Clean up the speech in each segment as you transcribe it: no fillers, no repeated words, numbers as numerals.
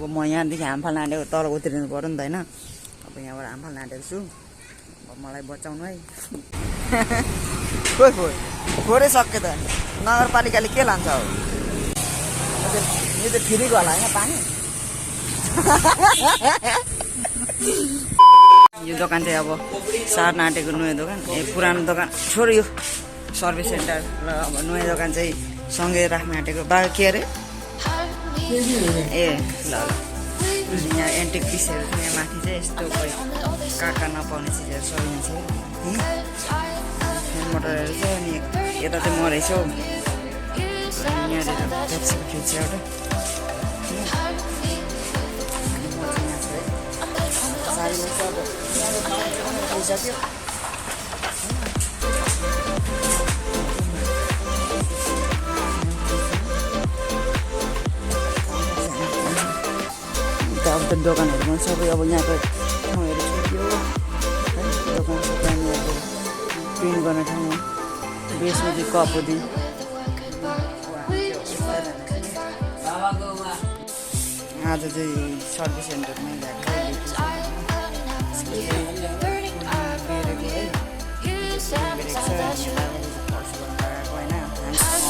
अब म यहाँदेखि हामफाल नाटेको तल उत्रिनु पऱ्यो नि त होइन। अब यहाँबाट हामफाल नाटेको छु, अब मलाई बचाउनु है। खोइ फोरै सक्यो त, नगरपालिकाले के लान्छ अब? यो त फ्रीको होला होइन पानी। यो दोकान चाहिँ अब सार नाटेको नयाँ दोकान, पुरानो दोकान छोड्यो यो सर्भिस सेन्टर र अब नयाँ दोकान चाहिँ सँगै राख्न आँटेको। बा के अरे ए ल यहाँ एन्टिक पिसहरू छ। यहाँ माथि चाहिँ यस्तो खोइ काका नपाउने चिजहरू सबै छ। मोटरहरू छ अनि यता चाहिँ म रहेछ हौ। यहाँनिर पेप्सीको फ्रिज छ एउटा। खाइसक्यो। अब त दोकानहरूमा सबै अब यहाँको ठाउँहरू छोड्यो है। दोकान दोकानहरू प्रिन्ट गर्ने ठाउँ, बेसमती कपदी आज चाहिँ सर्भिस सेन्टरमै गएको होइन।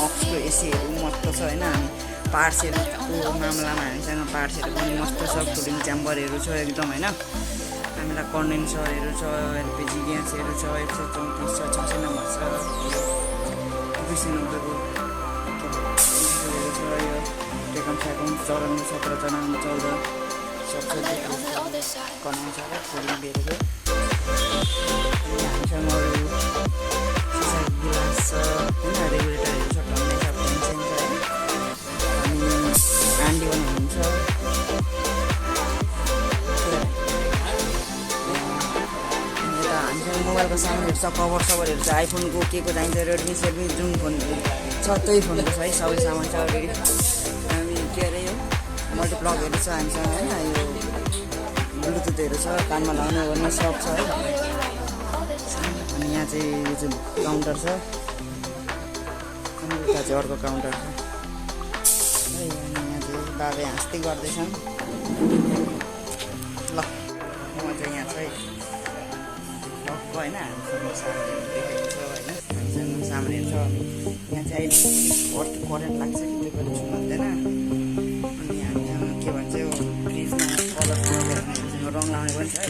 अक्सको एसीहरू मस्त छ होइन। हामी पार्ट्सहरूको मामलामा हामीसँग पार्ट्सहरू पनि मस्त छ। कुलिङ च्याम्बरहरू छ एकदम होइन। हामीलाई कन्डेन्सरहरू छ, एलपिजी ग्यासहरू छ, 134 छ, 600 नम्बर छ, 290को छ। यो टेकम स्याकम 54, 17, 14 सबसे कन्डेन्स छ कुलिङ बेरेको। हामीसँग अरू सिसाको गिलास छ होइन, रेगुलेटरहरू छ, टन्ने छ, पेन्सन छ है। आन्टी पनि हुनुहुन्छ। यता हामीसँग मोबाइलको सामानहरू छ, कभर सभरहरू छ, आइफोनको के को चाहिन्छ, रेडमी सेडमी जुन फोन छ त्यही फोनको छ है। सबै सामान छ। हामी के अरे यो मल्टिप्लगहरू छ हामीसँग होइन। यो ब्लुटुथहरू छ, कानमा लगाउनु ओर्ने सब छ है। अनि यहाँ चाहिँ यो चाहिँ काउन्टर छ, अनि उता चाहिँ अर्को काउन्टर छ। बाबे हाँस्दै गर्दैछन्। ल म चाहिँ यहाँ चाहिँ टक्क होइन हामीसँग सामानहरू देखेको छ होइन। हामीसँग सामानहरू छ। यहाँ चाहिँ अहिले करेन्ट लाग्छ कि त्यो पनि छु भन्दैन। अनि हामीसँग के भन्छ यो फ्रिजमा कलर हामीसँग रङ लाउने पनि छ है।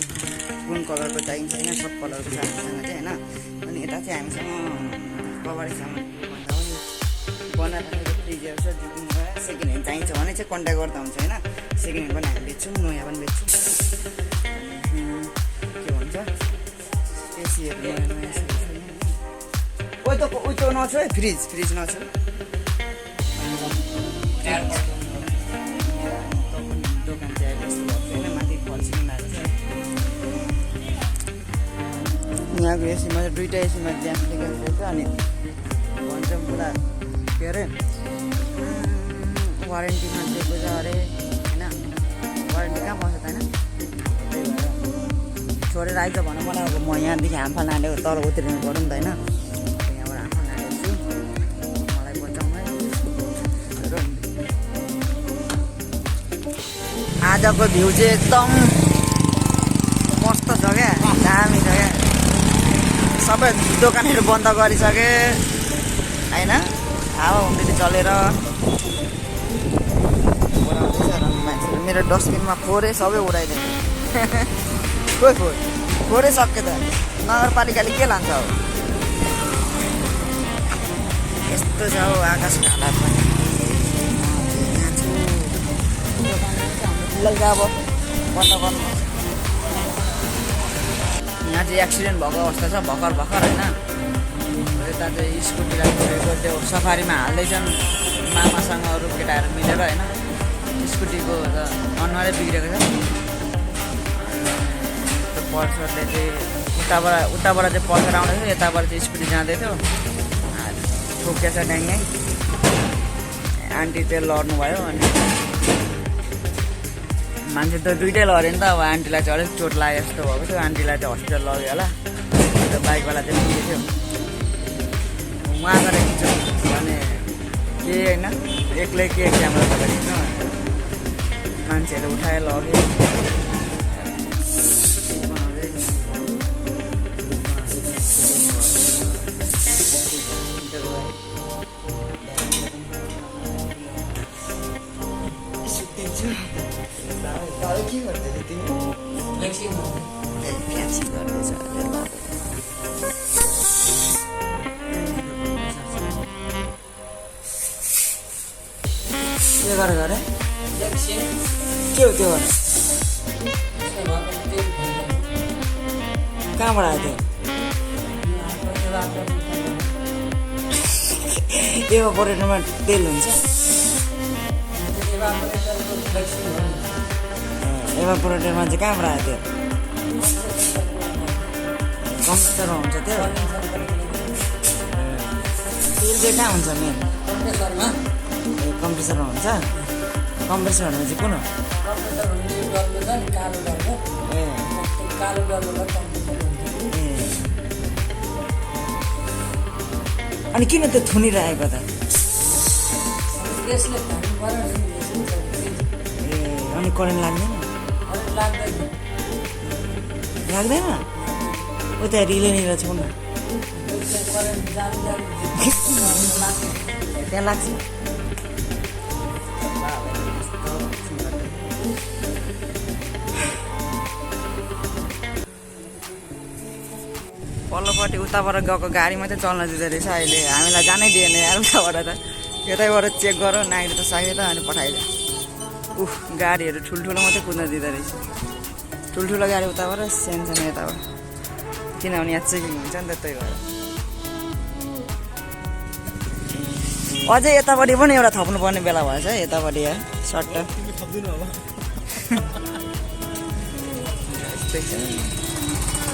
कुन कलरको चाहिन्छ होइन, सब कलरको छ हामीसँग चाहिँ होइन। अनि यता चाहिँ हामीसँग कभरेज सामान भन्दा पनि बनाएर फ्रिजहरू छ। सेकेन्ड ह्यान्ड चाहिन्छ भने चाहिँ कन्ट्याक्ट गर्दा हुन्छ होइन। सेकेन्ड ह्यान्ड पनि हामी बेच्छौँ, नयाँ पनि बेच्छौँ। के भन्छ एसीहरू नयाँ नयाँ उयो नछु है, फ्रिज नछु। दोकान चाहिँ अहिले यस्तो भएको छैन, माथि फल्सिनु लागेको छ। यहाँको एसीमा चाहिँ दुइटा एसीमा ग्यास निकालेको छ। अनि भन्छ पुरा के अरे वारेन्टीमा दिएको छ अरे होइन। वारेन्टी कहाँ पाउँछ त होइन। त्यही भएर छोडेर आइज भनौँ मलाई। अब म यहाँदेखि हामफाल नाटेको तल उत्रिनु पऱ्यो नि त होइन। यहाँबाट हामफाल नाटेको छु, मलाई बचाउनु है। आजको भ्यू चाहिँ एकदम मस्त छ क्या, दामी छ क्या। सबै दोकानहरू बन्द गरिसके होइन। हावा हुँदै चलेर मान्छेहरू मेरो डस्टबिनमा फोहोरै सबै उडाइदियो। खोइ फोहोरै सक्यो त, नगरपालिकाले के लान्छ अब? यस्तो छ हौ आकाशको हालत पनि। अब पत्ता गर्नु यहाँ चाहिँ एक्सिडेन्ट भएको अवस्था छ भर्खर होइन। यता चाहिँ स्कुटी राखेको त्यो सफारीमा हाल्दैछन् मामासँग अरू केटाहरू मिलेर होइन। स्कुटीको त अनुहारै बिग्रेको छ। त्यो पल्सरले चाहिँ उताबाट चाहिँ पल्सर आउँदैछ, यताबाट चाहिँ स्कुटी जाँदै थियो, ठोकेछ ड्याङ्गै। आन्टी चाहिँ लड्नु भयो। अनि मान्छे त दुइटै लड्यो नि त। अब आन्टीलाई चाहिँ अलिक चोट लाग्यो जस्तो भएको थियो। आन्टीलाई चाहिँ हस्पिटल लग्यो होला। त्यो बाइकवाला चाहिँ पुगेको थियो। उहाँ गएर खिच्छु भने के होइन, एक्लै के क्यामेरा पक्रेर खिच्नु। मान्छेहरू उठाएर लग्यो के गर्दैछ तिमी फ्याक्सिङ गर्दैछ के गरेर गरे के हो त्यो भने कहाँबाट आयो त्यो एभापोरेटरमा तेल हुन्छ एभापोरेटरमा चाहिँ कहाँबाट आयो त्यो कम्प्रेसरमा हुन्छ त्यो तेल चाहिँ कहाँ हुन्छ मेन कम्प्रेसरमा हुन्छ कम्प्रेसर भनेको चाहिँ कुन हो अनि किन त्यो थुनिरहेको त अनि करेन्ट लाग्दैन उता रिलेनिर छौ न त्यहाँ लाग्छ पल्लोपट्टि उताबाट गएको गाडी मात्रै चल्न दिँदो रहेछ अहिले हामीलाई जानै दिएन यार उताबाट त यतैबाट चेक गर नागरिक त सके त अनि पठाइदियो गाडीहरू ठुल्ठुलो मात्रै कुद्न दिँदो रहेछ ठुल्ठुलो गाडी उताबाट सानो यताबाट किनभने यहाँ चेकिङ हुन्छ नि त त्यही भएर अझै यतापट्टि पनि एउटा थप्नुपर्ने बेला भएछ है यतापट्टि यहाँ सट्ट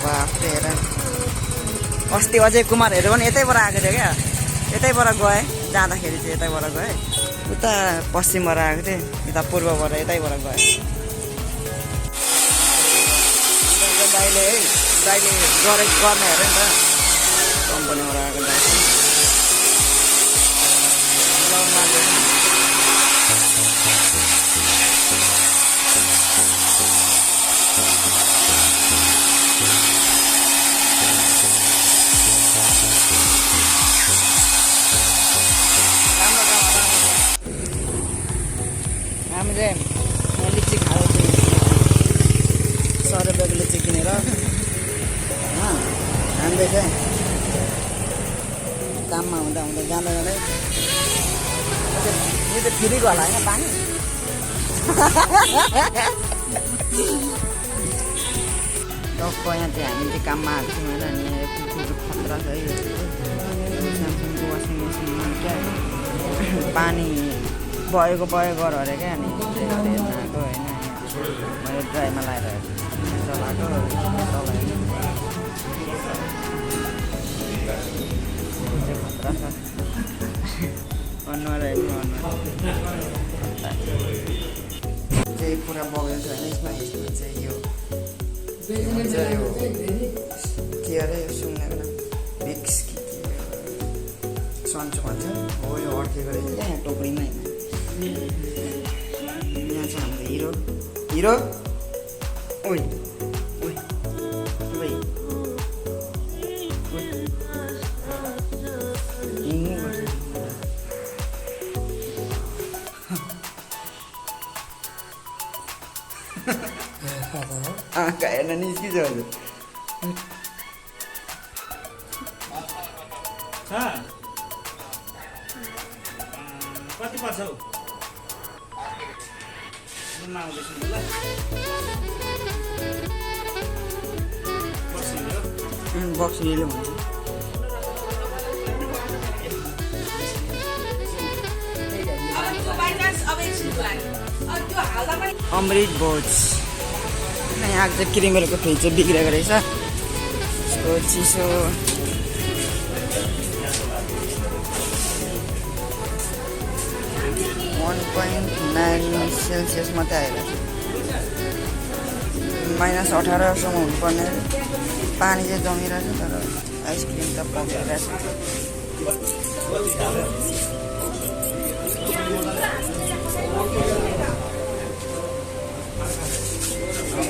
बाफ्रे हेर अस्ति अजय कुमारहरू पनि यतैबाट आएको थियो क्या यतैबाट गएँ जाँदाखेरि चाहिँ यतैबाट गएँ उता पश्चिमबाट आएको थिएँ यता पूर्वबाट यतैबाट गएँ दाइले गर्ने हेऱ्यो नि त कम्पनीबाट आएको दाइ हामीले लिची खाएको थियौँ 100 रुपियाँको लिची किनेर हामीले चाहिँ काममा हुँदा जाँदै यो त फ्रीको होला होइन पानी टक्क यहाँ चाहिँ हामी चाहिँ काममा आएको थियौँ होइन अनि कुकुरको खतरा छ है स्यामसङको वासिङ मेसिनमा क्या पानी बगेको गर अरे क्या अनि आएको होइन मैले ड्राईमा लगाएर चलाएको खतरा छ अनुहार चाहिँ पुरा बगेको छ होइन यसमा चाहिँ यो के अरे यो सुँगेको न भिक्स सन्चो भन्छ हो यो अड्केको रहेछ क्या यहाँ टोकरीमा यहाँ छ हाम्रो हिरो ओइ हिँड्नु आँखा हेर्न निस्किन्छ हजुर कति पर्छ हौ आउँदैछु ल बक्स लिएर हुन्छ अमृत भोज यहाँ आएको चाहिँ क्रिमेलको फ्रिज चाहिँ बिग्रेको रहेछ यसको चिसो 1.9 सेल्सियस मात्रै आएर -18सम्म हुनुपर्ने पानी चाहिँ जमिरहेछ तर आइसक्रिम त पक्रिरहेछ अर्का